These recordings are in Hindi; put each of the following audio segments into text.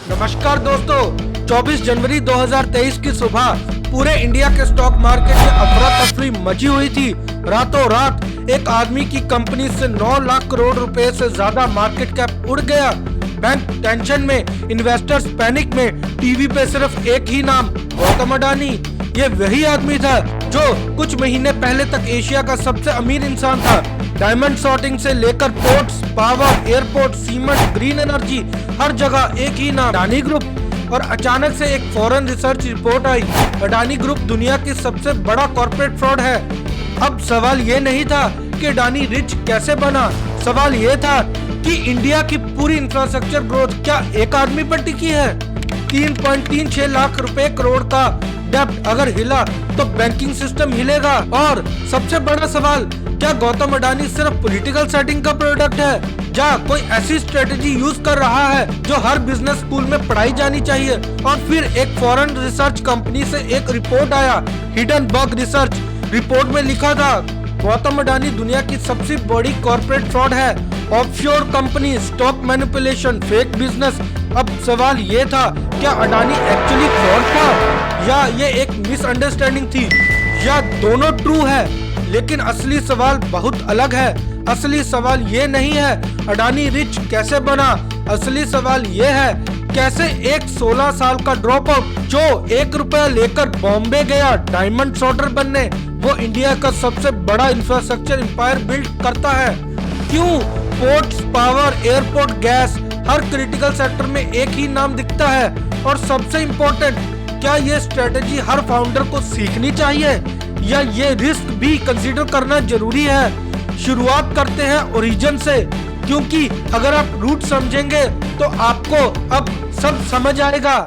नमस्कार दोस्तों, 24 जनवरी 2023 की सुबह पूरे इंडिया के स्टॉक मार्केट में अफरा तफरी मची हुई थी। रातों रात एक आदमी की कंपनी से 9 लाख करोड़ रुपए से ज्यादा मार्केट कैप उड़ गया। बैंक टेंशन में, इन्वेस्टर्स पैनिक में, टीवी पे सिर्फ एक ही नाम, गौतम अडानी। ये वही आदमी था जो कुछ महीने पहले तक एशिया का सबसे अमीर इंसान था। डायमंड सॉर्टिंग से लेकर ports, power, airport, cement, green energy, हर जगह एक ही नाम, अडानी ग्रुप। और अचानक से एक फॉरेन रिसर्च रिपोर्ट आई, अडानी ग्रुप दुनिया की सबसे बड़ा कॉर्पोरेट फ्रॉड है। अब सवाल ये नहीं था कि अडानी रिच कैसे बना, सवाल ये था कि इंडिया की पूरी इंफ्रास्ट्रक्चर ग्रोथ क्या एक आदमी पर टिकी है। 3.36 लाख रुपए करोड़ का डेब्ट अगर हिला तो बैंकिंग सिस्टम हिलेगा। और सबसे बड़ा सवाल, क्या गौतम अडानी सिर्फ पॉलिटिकल सेटिंग का प्रोडक्ट है या कोई ऐसी स्ट्रेटेजी यूज कर रहा है जो हर बिजनेस स्कूल में पढ़ाई जानी चाहिए। और फिर एक फॉरेन रिसर्च कंपनी से एक रिपोर्ट आया, हिडनबर्ग रिसर्च। रिपोर्ट में लिखा था गौतम अडानी दुनिया की सबसे बड़ी कॉर्पोरेट फ्रॉड है, offshore company, stock manipulation, fake business. अब सवाल ये था, क्या अडानी एक्चुअली फ्रॉड था या ये एक मिसअंडरस्टैंडिंग थी, या दोनों ट्रू है। लेकिन असली सवाल बहुत अलग है। असली सवाल ये नहीं है अडानी रिच कैसे बना, असली सवाल ये है कैसे एक 16 साल का ड्रॉप आउट जो 1 रुपया लेकर बॉम्बे गया डायमंड सॉर्टर बनने, वो इंडिया का सबसे बड़ा इंफ्रास्ट्रक्चर एम्पायर बिल्ड करता है। क्यों पोर्ट्स, पावर, एयरपोर्ट, गैस, हर क्रिटिकल सेक्टर में एक ही नाम दिखता है। और सबसे इम्पोर्टेंट, क्या ये स्ट्रेटेजी हर फाउंडर को सीखनी चाहिए या ये रिस्क भी कंसीडर करना जरूरी है। शुरुआत करते हैं ओरिजिन से, क्योंकि अगर आप रूट समझेंगे तो आपको अब सब समझ आएगा।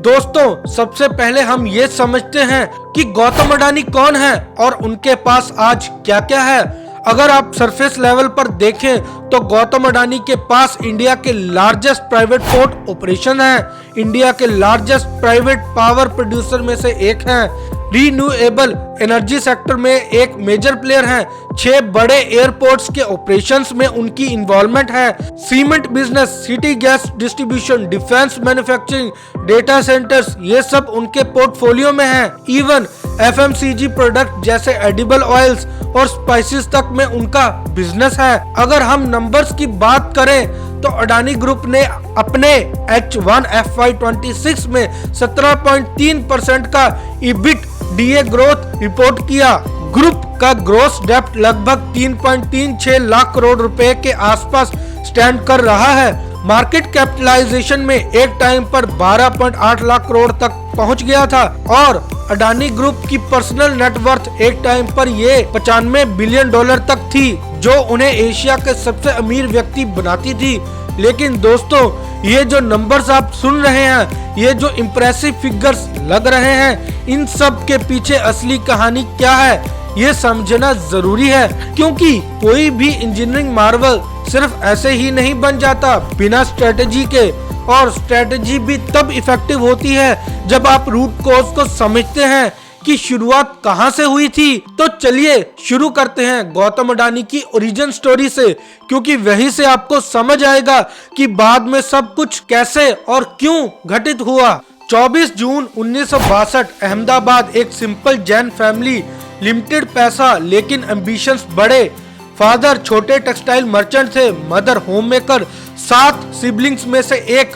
दोस्तों, सबसे पहले हम ये समझते हैं कि गौतम अडानी कौन है और उनके पास आज क्या क्या है। अगर आप सरफेस लेवल पर देखें तो गौतम अडानी के पास इंडिया के लार्जेस्ट प्राइवेट पोर्ट ऑपरेशन है, इंडिया के लार्जेस्ट प्राइवेट पावर प्रोड्यूसर में से एक है, रिन्यूएबल एनर्जी सेक्टर में एक मेजर प्लेयर है, 6 बड़े एयरपोर्ट्स के ऑपरेशंस में उनकी इन्वॉल्वमेंट है, cement business, city gas distribution, defence manufacturing, data centres, ये सब उनके पोर्टफोलियो में है। इवन FMCG प्रोडक्ट जैसे एडिबल ऑयल्स और स्पाइसेस तक में उनका बिजनेस है। अगर हम नंबर्स की बात करें तो अडानी ग्रुप ने अपने H1 FY26 में 17.3% का EBITDA ग्रोथ रिपोर्ट किया। ग्रुप का ग्रॉस डेब्ट लगभग 3.36 लाख करोड़ रुपए के आसपास स्टैंड कर रहा है। मार्केट कैपिटलाइजेशन में एक टाइम पर 12.8 लाख करोड़ तक पहुंच गया था और अडानी ग्रुप की पर्सनल नेटवर्थ एक टाइम पर ये 95 बिलियन डॉलर तक थी, जो उन्हें एशिया के सबसे अमीर व्यक्ति बनाती थी। लेकिन दोस्तों, ये जो नंबर्स आप सुन रहे हैं, ये जो इम्प्रेसिव फिगर्स लग रहे हैं, इन सब के पीछे असली कहानी क्या है ये समझना जरूरी है। क्योंकि कोई भी इंजीनियरिंग मार्वल सिर्फ ऐसे ही नहीं बन जाता बिना स्ट्रेटेजी के, और स्ट्रेटेजी भी तब इफेक्टिव होती है जब आप रूट कॉज को समझते हैं कि शुरुआत कहां से हुई थी। तो चलिए शुरू करते हैं गौतम अडानी की ओरिजिन स्टोरी से, क्योंकि वहीं से आपको समझ आएगा कि बाद में सब कुछ कैसे और क्यों घटित हुआ। 24 जून 1962 अहमदाबाद, एक सिंपल जैन फैमिली, लिमिटेड पैसा लेकिन एम्बिशंस बड़े। फादर छोटे टेक्सटाइल मर्चेंट थे, मदर होममेकर, 7 सिबलिंग्स में से एक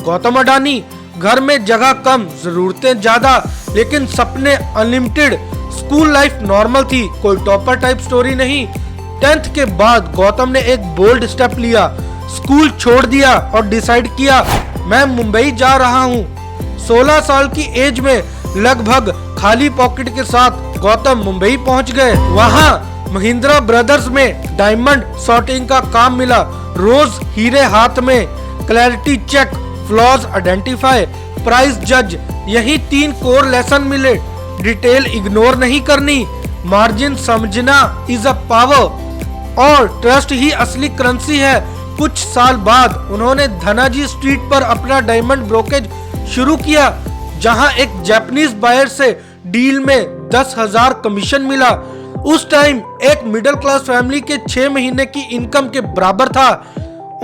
गौतम अडानी। घर में जगह कम, जरूरतें ज्यादा, लेकिन सपने अनलिमिटेड। स्कूल लाइफ नॉर्मल थी, कोई टॉपर टाइप स्टोरी नहीं। 10th के बाद गौतम ने एक बोल्ड स्टेप लिया, स्कूल छोड़ दिया और डिसाइड किया मैं मुंबई जा रहा हूँ। 16 साल की एज में लगभग खाली पॉकेट के साथ गौतम मुंबई पहुंच गए। वहां महिंद्रा ब्रदर्स में डायमंड सॉर्टिंग का काम मिला। रोज हीरे हाथ में, clarity check, flaws identify, price जज, यही 3 कोर लेसन मिले। डिटेल इग्नोर नहीं करनी, मार्जिन समझना इज अ पावर, और ट्रस्ट ही असली करेंसी है। कुछ साल बाद उन्होंने धनाजी स्ट्रीट पर अपना डायमंड ब्रोकेज शुरू किया, जहां एक जापानीज बायर से डील में 10,000 कमीशन मिला। उस टाइम एक मिडिल क्लास फैमिली के 6 महीने की इनकम के बराबर था।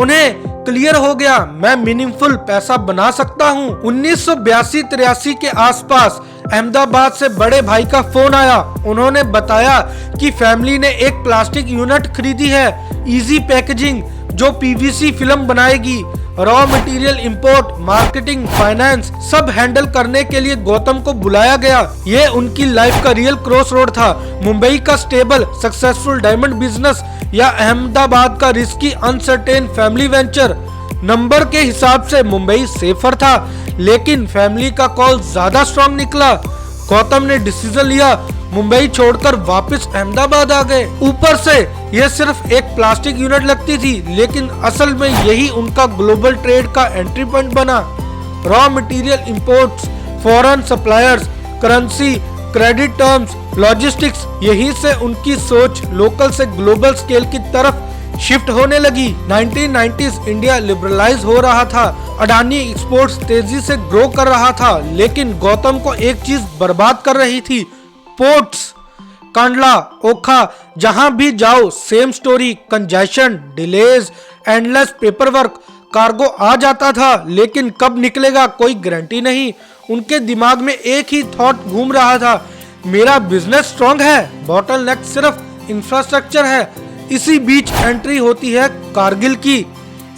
उन्हें क्लियर हो गया मैं मीनिंगफुल पैसा बना सकता हूँ। 1982-83 के आसपास अहमदाबाद से बड़े भाई का फोन आया। उन्होंने बताया कि फैमिली ने एक प्लास्टिक यूनिट खरीदी है, इजी पैकेजिंग, जो पीवीसी फिल्म बनाएगी। Raw material import, marketing, finance सब हैंडल करने के लिए गौतम को बुलाया गया। ये उनकी लाइफ का रियल क्रॉस रोड था। मुंबई का स्टेबल सक्सेसफुल डायमंड बिजनेस या अहमदाबाद का risky uncertain family venture. Number के हिसाब से मुंबई सेफर था, लेकिन फैमिली का कॉल ज्यादा स्ट्रॉन्ग निकला। गौतम ने डिसीजन लिया, मुंबई छोड़कर वापस अहमदाबाद आ गए। ऊपर से यह सिर्फ एक प्लास्टिक यूनिट लगती थी, लेकिन असल में यही उनका ग्लोबल ट्रेड का एंट्री पॉइंट बना। Raw material imports, foreign suppliers, currency, credit terms, logistics, यहीं से उनकी सोच लोकल से ग्लोबल स्केल की तरफ शिफ्ट होने लगी। 1990s इंडिया लिबरलाइज हो रहा था, अडानी एक्सपोर्ट्स तेजी से ग्रो कर रहा था, लेकिन गौतम को एक चीज बर्बाद कर रही थी, पोर्ट्स। कांडला, ओखा, जहां भी जाओ same story, congestion, delays, endless paperwork. Cargo आ जाता था, लेकिन कब निकलेगा कोई गारंटी नहीं। उनके दिमाग में एक ही थॉट घूम रहा था, मेरा बिजनेस स्ट्रॉन्ग है, बॉटलनेक सिर्फ इंफ्रास्ट्रक्चर है। इसी बीच एंट्री होती है कारगिल की,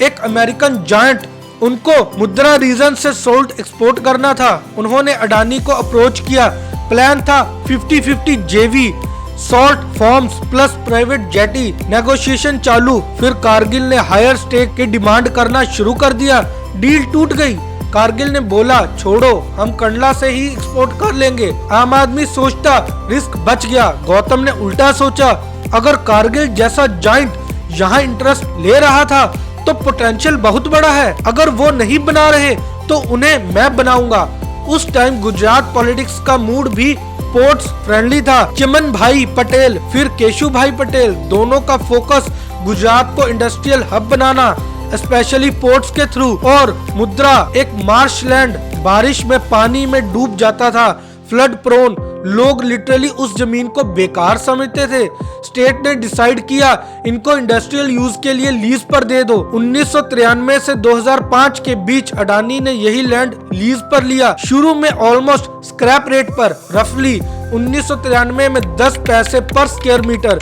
एक अमेरिकन जायंट। उनको मुद्रा रीजन से सोल्ट एक्सपोर्ट करना था। उन्होंने अडानी को अप्रोच किया। प्लान था 50-50 जेवी, salt forms plus private jetty. Negotiation चालू, फिर कारगिल ने हायर स्टेक की डिमांड करना शुरू कर दिया। डील टूट गई। कारगिल ने बोला छोड़ो, हम कंडला से ही एक्सपोर्ट कर लेंगे। आम आदमी सोचता रिस्क बच गया। गौतम ने उल्टा सोचा, अगर कारगिल जैसा जाइंट यहाँ इंटरेस्ट ले रहा था तो पोटेंशियल बहुत बड़ा है। अगर वो नहीं बना रहे तो उन्हें मैं बनाऊंगा। उस टाइम गुजरात पॉलिटिक्स का मूड भी पोर्ट्स फ्रेंडली था। चिमन भाई पटेल फिर केशु भाई पटेल, दोनों का फोकस गुजरात को इंडस्ट्रियल हब बनाना, स्पेशली पोर्ट्स के थ्रू। और मुद्रा एक मार्शलैंड, बारिश में पानी में डूब जाता था, फ्लड प्रोन, लोग लिटरली उस जमीन को बेकार समझते थे। स्टेट ने डिसाइड किया इनको इंडस्ट्रियल यूज के लिए लीज पर दे दो। 1993 से 2005 के बीच अडानी ने यही लैंड लीज पर लिया। शुरू में ऑलमोस्ट स्क्रैप रेट पर, रफली 1993 में 10 पैसे पर स्क्वायर मीटर,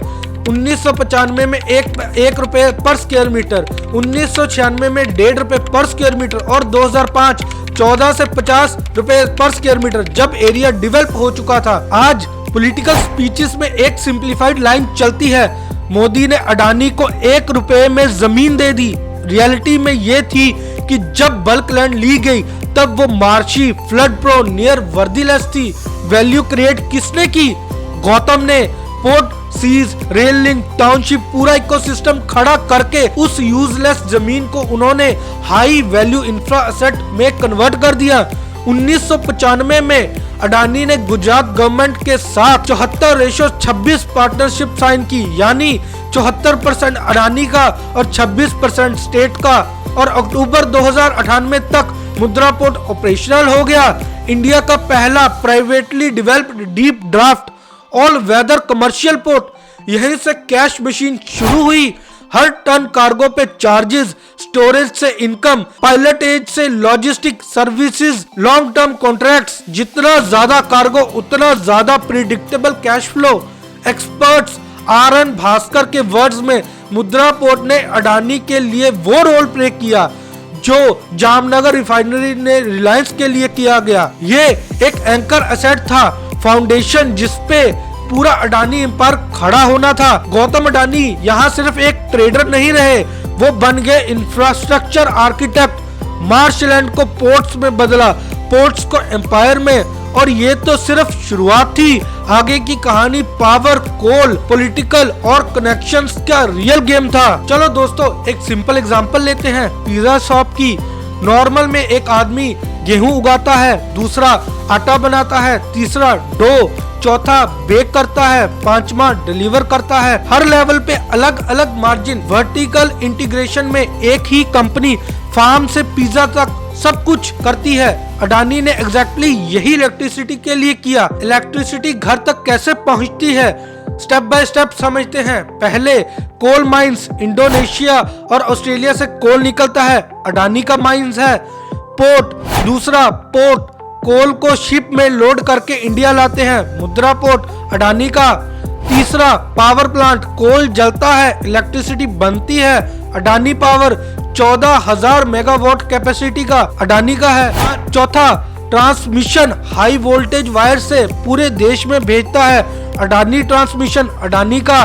1995 में 1 रुपए पर स्क्वायर मीटर, 1996 में 1.5 रुपए पर स्क्वायर मीटर और 2005 14 से 50 रुपए पर स्क्वायर मीटर, जब एरिया डेवलप हो चुका था। आज पॉलिटिकल स्पीचेस में एक सिंप्लीफाइड लाइन चलती है, मोदी ने अडानी को 1 रुपए में जमीन दे दी। रियलिटी में ये थी कि जब बल्क लैंड ली गई तब वो marshy, flood prone, near worthless थी। वैल्यू क्रिएट किसने की? गौतम ने। Port, SEZ, rail link, township, पूरा इकोसिस्टम खड़ा करके उस यूजलेस जमीन को उन्होंने हाई वैल्यू इंफ्रा एसेट में कन्वर्ट कर दिया। 1995 में अडानी ने गुजरात गवर्नमेंट के साथ 74:26 पार्टनरशिप साइन की, यानी 74% अडानी का और 26% स्टेट का। और अक्टूबर 2098 तक मुद्रा पोर्ट ऑपरेशनल हो गया। इंडिया का पहला privately developed deep draft all weather commercial port. यहीं से कैश मशीन शुरू हुई। हर टन कार्गो पे चार्जेस, स्टोरेज से इनकम, पायलटेज से logistic services, long term contracts. जितना ज्यादा कार्गो उतना ज्यादा predictable cash flow. Experts R N. Bhaskar के वर्ड्स में, मुद्रा पोर्ट ने अडानी के लिए वो रोल प्ले किया जो जामनगर रिफाइनरी ने रिलायंस के लिए किया गया। ये एक एंकर एसेट था, फाउंडेशन जिसपे पूरा अडानी एम्पायर खड़ा होना था। गौतम अडानी यहाँ सिर्फ एक ट्रेडर नहीं रहे, वो बन गए इंफ्रास्ट्रक्चर आर्किटेक्ट। मार्शलैंड को पोर्ट्स में बदला, पोर्ट्स को एम्पायर में। और ये तो सिर्फ शुरुआत थी, आगे की कहानी पावर, कोल, पॉलिटिकल और कनेक्शंस का रियल गेम था। चलो दोस्तों, एक सिंपल एग्जांपल लेते हैं पिज्जा शॉप की। नॉर्मल में एक आदमी गेहूं उगाता है, दूसरा आटा बनाता है, तीसरा डो, चौथा बेक करता है, पांचवा डिलीवर करता है। हर लेवल पे अलग अलग मार्जिन। वर्टिकल इंटीग्रेशन में एक ही कंपनी फार्म से पिज्जा तक सब कुछ करती है। अडानी ने एग्जैक्टली यही इलेक्ट्रिसिटी के लिए किया। इलेक्ट्रिसिटी घर तक कैसे पहुंचती है, स्टेप बाय स्टेप समझते हैं। पहले कोल माइंस, इंडोनेशिया और ऑस्ट्रेलिया से कोल निकलता है, अडानी का माइंस है। पोर्ट, दूसरा पोर्ट कोल को शिप में लोड करके इंडिया लाते हैं, मुद्रा पोर्ट अडानी का। तीसरा पावर प्लांट, कोल जलता है, इलेक्ट्रिसिटी बनती है, अडानी पावर 14,000 मेगावाट कैपेसिटी का अडानी का है। चौथा ट्रांसमिशन, हाई वोल्टेज वायर से पूरे देश में भेजता है, अडानी ट्रांसमिशन अडानी का।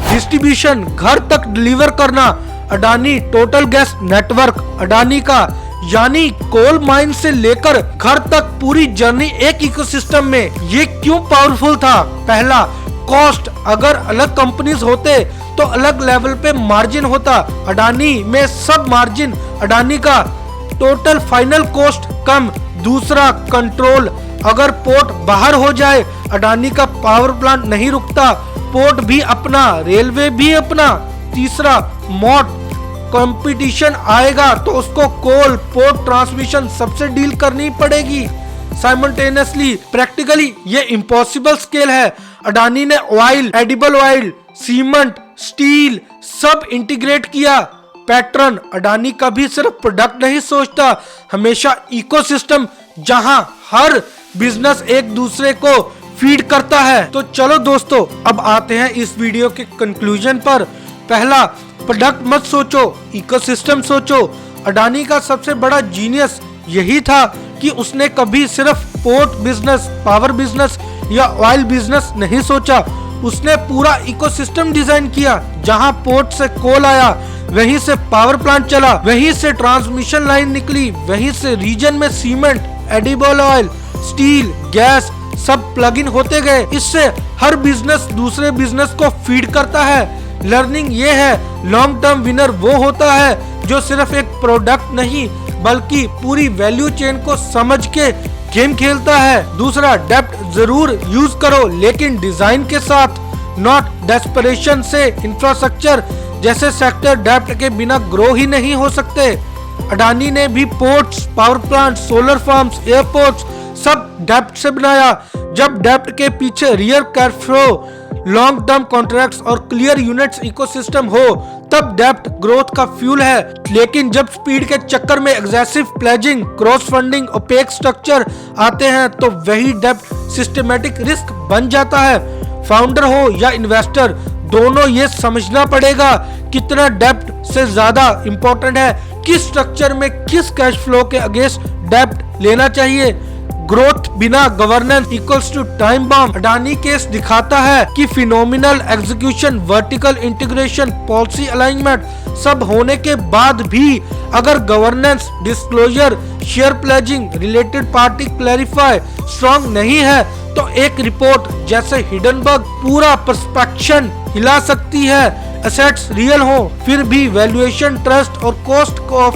डिस्ट्रीब्यूशन, घर तक डिलीवर करना, Adani total gas network Adani का। यानी कोल माइन से लेकर घर तक पूरी जर्नी एक इकोसिस्टम में। ये क्यों पावरफुल था? पहला, कॉस्ट, अगर अलग कंपनीज होते तो अलग लेवल पे मार्जिन होता, अडानी में सब मार्जिन अडानी का, टोटल फाइनल कॉस्ट कम। दूसरा, कंट्रोल, अगर पोर्ट बाहर हो जाए अडानी का पावर प्लांट नहीं रुकता, पोर्ट भी अपना, रेलवे भी अपना। तीसरा, मॉट, कंपटीशन आएगा तो उसको कोल, पोर्ट, ट्रांसमिशन सबसे डील करनी पड़ेगी साइमल्टेनियसली। प्रैक्टिकली ये इम्पॉसिबल स्केल है। अडानी ने oil, edible oil, cement, steel सब इंटीग्रेट किया। पैटर्न, अडानी कभी सिर्फ प्रोडक्ट नहीं सोचता, हमेशा इकोसिस्टम जहां हर बिजनेस एक दूसरे को फीड करता है। तो चलो दोस्तों, अब आते हैं इस वीडियो के कंक्लूजन पर। पहला, प्रोडक्ट मत सोचो, इकोसिस्टम सोचो। अडानी का सबसे बड़ा जीनियस यही था कि उसने कभी सिर्फ पोर्ट बिजनेस, पावर बिजनेस या ऑयल बिजनेस नहीं सोचा, उसने पूरा इकोसिस्टम डिजाइन किया। जहां पोर्ट से कोल आया, वहीं से पावर प्लांट चला, वहीं से ट्रांसमिशन लाइन निकली, वहीं से रीजन में cement, edible oil, steel, gas सब प्लग इन होते गए। इससे हर बिजनेस दूसरे बिजनेस को फीड करता है। लर्निंग ये है, लॉन्ग टर्म विनर वो होता है जो सिर्फ एक प्रोडक्ट नहीं बल्कि पूरी वैल्यू चेन को समझ के गेम खेलता है। दूसरा, डेप्थ जरूर यूज करो लेकिन डिजाइन के साथ, नॉट डेस्परेशन से। इंफ्रास्ट्रक्चर जैसे सेक्टर डेप्थ के बिना ग्रो ही नहीं हो सकते। अडानी ने भी ports, power plant, solar farms, airports सब डेप्थ से बनाया। जब डेप्थ के पीछे real cash flow, long term contracts और क्लियर यूनिट्स इकोसिस्टम हो, तब डेप्थ ग्रोथ का फ्यूल है। लेकिन जब स्पीड के चक्कर में aggressive pledging, cross funding, opaque structure आते हैं तो वही डेप्थ सिस्टमेटिक रिस्क बन जाता है। फाउंडर हो या इन्वेस्टर, दोनों ये समझना पड़ेगा कितना डेप्थ से ज्यादा इंपॉर्टेंट है, किस स्ट्रक्चर में किस कैश फ्लो के अगेंस्ट डेप्थ लेना चाहिए। ग्रोथ बिना governance equals to time bomb. Adani case दिखाता है कि phenomenal execution, vertical integration, policy alignment सब होने के बाद भी अगर governance, disclosure, share pledging, related party clarify strong नहीं है तो एक रिपोर्ट जैसे हिडनबर्ग पूरा पर्सपेक्शन हिला सकती है। एसेट्स रियल हो फिर भी वैल्यूएशन, ट्रस्ट और कॉस्ट ऑफ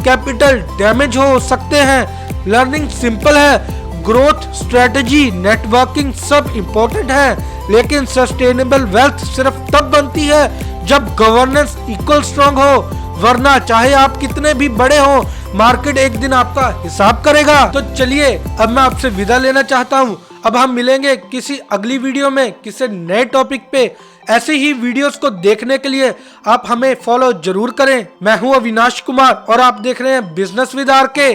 कैपिटल डैमेज हो सकते हैं। लर्निंग सिंपल है, ग्रोथ स्ट्रेटजी, नेटवर्किंग सब इम्पोर्टेंट है लेकिन सस्टेनेबल वेल्थ सिर्फ तब बनती है जब गवर्नेंस इक्वल स्ट्रॉन्ग हो, वरना चाहे आप कितने भी बड़े हो, मार्केट एक दिन आपका हिसाब करेगा। तो चलिए अब मैं आपसे विदा लेना चाहता हूँ। अब हम मिलेंगे किसी अगली वीडियो में किसी नए टॉपिक पे। ऐसे ही वीडियोस को देखने के लिए आप हमें फॉलो जरूर करें। मैं हूँ अविनाश कुमार और आप देख रहे हैं बिजनेस विद आर के।